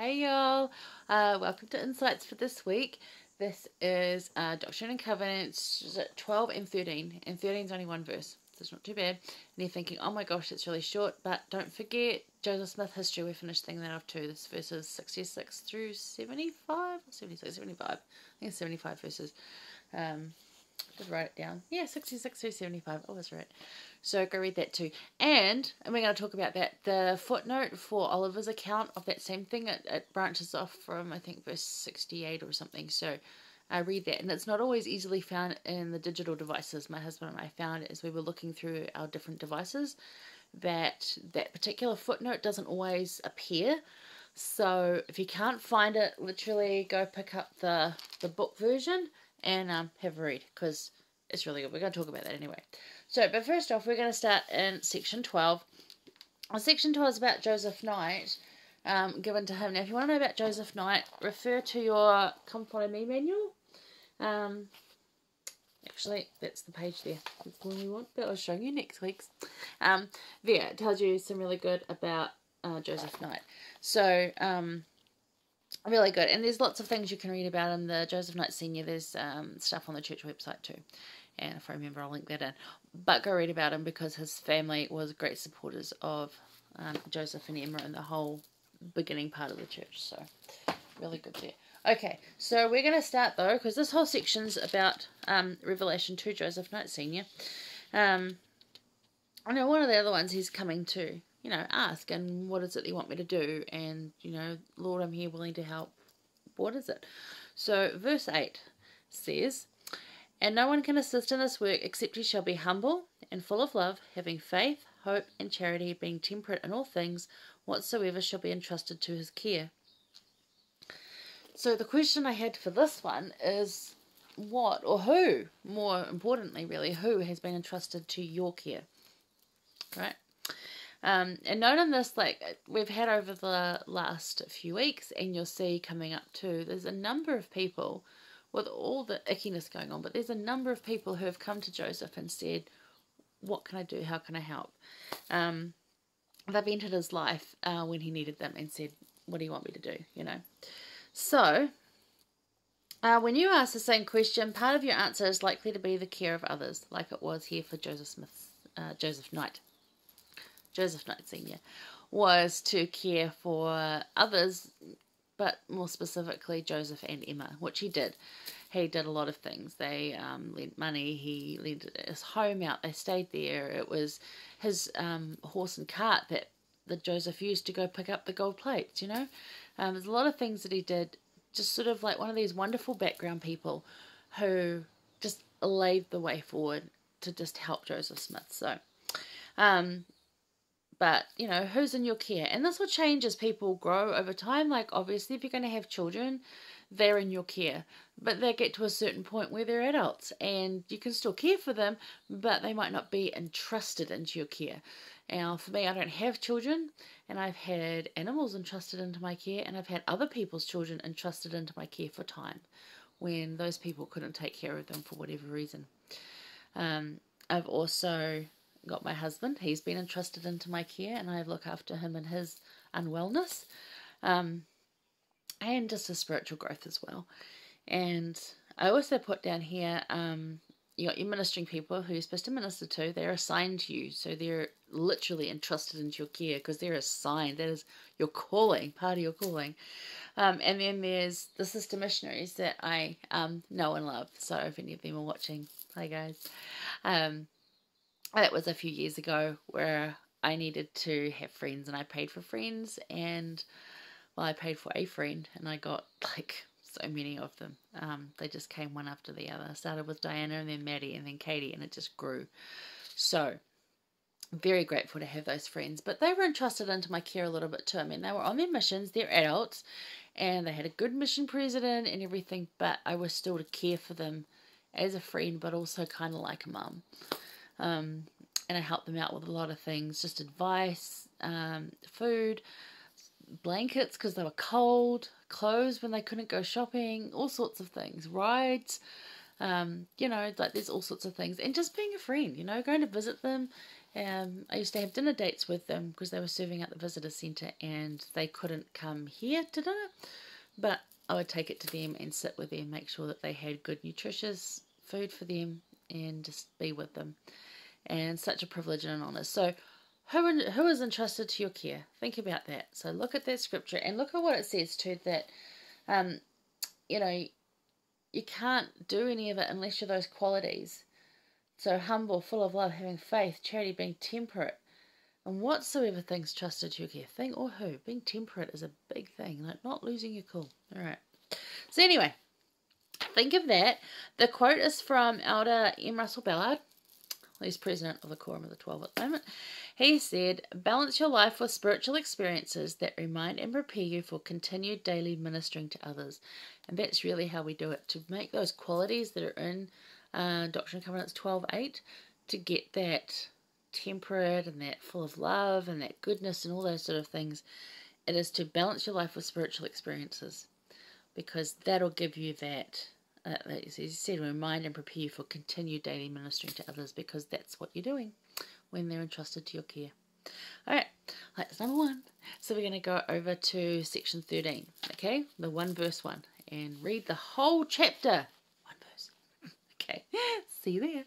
Hey y'all, welcome to Insights for this week. This is Doctrine and Covenants 12 and 13, and 13 is only one verse, so it's not too bad. And you're thinking, oh my gosh, it's really short, but don't forget Joseph Smith history. We finished thinking that off too. This verse is 66 through 75, or 76, 75. I think it's 75 verses. Just write it down. Yeah, 66 through 75. Oh, that's right. So go read that too. And we're going to talk about that. The footnote for Oliver's account of that same thing, it branches off from, I think, verse 68 or something. So I read that. And it's not always easily found in the digital devices. My husband and I found as we were looking through our different devices that that particular footnote doesn't always appear. So if you can't find it, literally go pick up the book version and have a read, because it's really good. We're going to talk about that anyway. So, but first off, we're going to start in section 12. Section 12 is about Joseph Knight, given to him. Now, if you want to know about Joseph Knight, refer to your Come Follow Me manual. Actually, that's the page there. That's the one you want, but I'll show you next week's. There, it tells you some really good about Joseph Knight. So, really good. And there's lots of things you can read about him. The Joseph Knight Senior, there's stuff on the church website too. And if I remember, I'll link that in. But go read about him, because his family was great supporters of Joseph and Emma and the whole beginning part of the church. So, really good there. Okay, so we're going to start though, because this whole section's about Revelation to Joseph Knight Senior. I know one of the other ones he's coming to, ask, and what is it you want me to do? And, Lord, I'm here willing to help. What is it? So, verse 8 says, "And no one can assist in this work except he shall be humble and full of love, having faith, hope, and charity, being temperate in all things, whatsoever shall be entrusted to his care." So the question I had for this one is, what or who, more importantly really, who has been entrusted to your care, right? And note on this, like we've had over the last few weeks, and you'll see coming up too, there's a number of people with all the ickiness going on, but there's a number of people who have come to Joseph and said, what can I do? How can I help? They've entered his life when he needed them and said, what do you want me to do? So, when you ask the same question, part of your answer is likely to be the care of others, like it was here for Joseph Knight. Joseph Knight Senior was to care for others, but more specifically Joseph and Emma, which he did. He did a lot of things. They lent money. He lent his home out. They stayed there. It was his horse and cart that Joseph used to go pick up the gold plates, There's a lot of things that he did, just sort of like one of these wonderful background people who just laid the way forward to just help Joseph Smith. So, but, who's in your care? And this will change as people grow over time. Like, obviously, if you're going to have children, they're in your care. But they get to a certain point where they're adults, and you can still care for them, but they might not be entrusted into your care. Now, for me, I don't have children, and I've had animals entrusted into my care, and I've had other people's children entrusted into my care for time, when those people couldn't take care of them for whatever reason. I've also got my husband. He's been entrusted into my care, and I look after him in his unwellness, and just his spiritual growth as well. And I also put down here, you got your ministering people who you're supposed to minister to. They're assigned to you, so they're literally entrusted into your care, because they're assigned. That is your calling, part of your calling. And then there's the sister missionaries that I know and love. So if any of them are watching, hi guys. That was a few years ago, where I needed to have friends, and I paid for friends, and I paid for a friend, and I got like so many of them. They just came one after the other. I started with Diana, and then Maddie, and then Katie, and it just grew. So, very grateful to have those friends. But they were entrusted into my care a little bit too. I mean, they were on their missions, they're adults, and they had a good mission president and everything, but I was still to care for them as a friend, but also kind of like a mum. And I helped them out with a lot of things, just advice, food, blankets because they were cold, clothes when they couldn't go shopping, all sorts of things, rides, like there's all sorts of things, and just being a friend, going to visit them I used to have dinner dates with them because they were serving at the visitor centre and they couldn't come here to dinner. But I would take it to them and sit with them, make sure that they had good, nutritious food for them and just be with them. And such a privilege and an honour. So who is entrusted to your care? Think about that. So look at that scripture and look at what it says too, that, you know, you can't do any of it unless you're those qualities. So humble, full of love, having faith, charity, being temperate. And whatsoever things trusted to your care, thing or who, being temperate is a big thing, like not losing your cool. All right. So anyway, think of that. The quote is from Elder M. Russell Ballard. He's president of the Quorum of the 12 at the moment. He said, balance your life with spiritual experiences that remind and prepare you for continued daily ministering to others. And that's really how we do it, to make those qualities that are in Doctrine and Covenants 12:8, to get that temperate and that full of love and that goodness and all those sort of things. It is to balance your life with spiritual experiences, because that'll give you that, as you said, remind and prepare you for continued daily ministering to others, because that's what you're doing when they're entrusted to your care. Alright, that's number 1. So we're going to go over to section 13, okay, the 1 verse 1, and read the whole chapter. 1 verse. Okay, see you there.